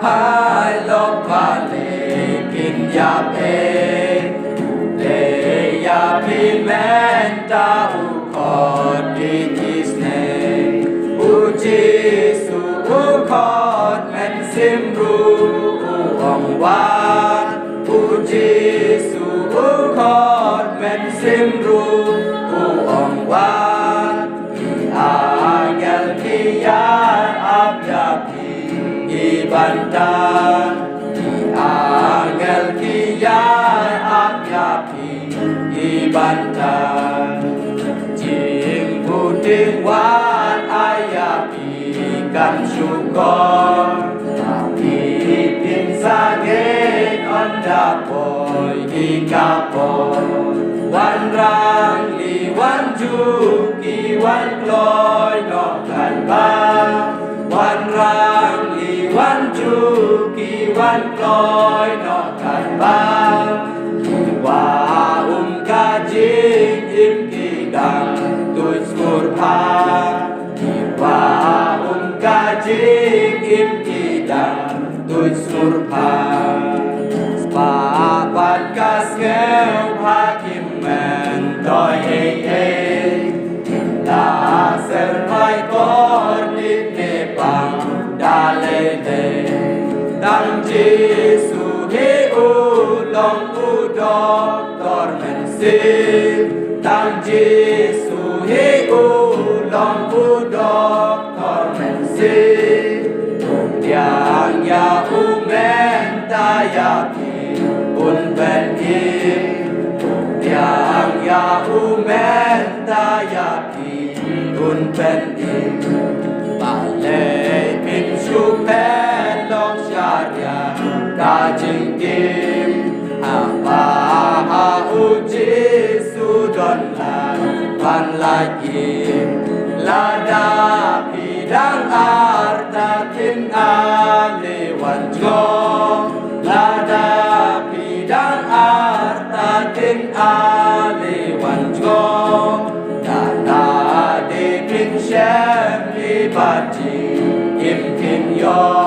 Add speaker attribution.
Speaker 1: phai lộc và lệ kinh ya pe lệ ya pi men ta u khot đi tisne u Giêsu u khot men sim ru u ong wat u Giêsu u khot men sim ru u ong wat agel ki ya ap ya pi ibantan agel ki ya ap ya pi ibantan jing puting wan aya pi kan syukur api pin sage onda boy ikapoy wan rang li wan ju ki wan kloy no kan ba wan rang li wan ju ki wan kloy no kan ba wa ka jing im ki dang tu smur pha wa ka jing im ki dang tu smur pha spa pat kas ngel pha kim men doi la ser mai con dit ne pang da le de dang Giêsu he u long u do tor men si dang Giêsu he u long u do tor men si yang ya u men ta ya pi un ben yang ya u men ta ya pi un ben ba le pin shu pen long sha ya ta jing kim ba ha u Giêsu don la pan la kim la da pi dang ar ta tin a le wan jo la da pi dang ar ta tin a le wan jo da da de pin shem li ba ji kim kin yo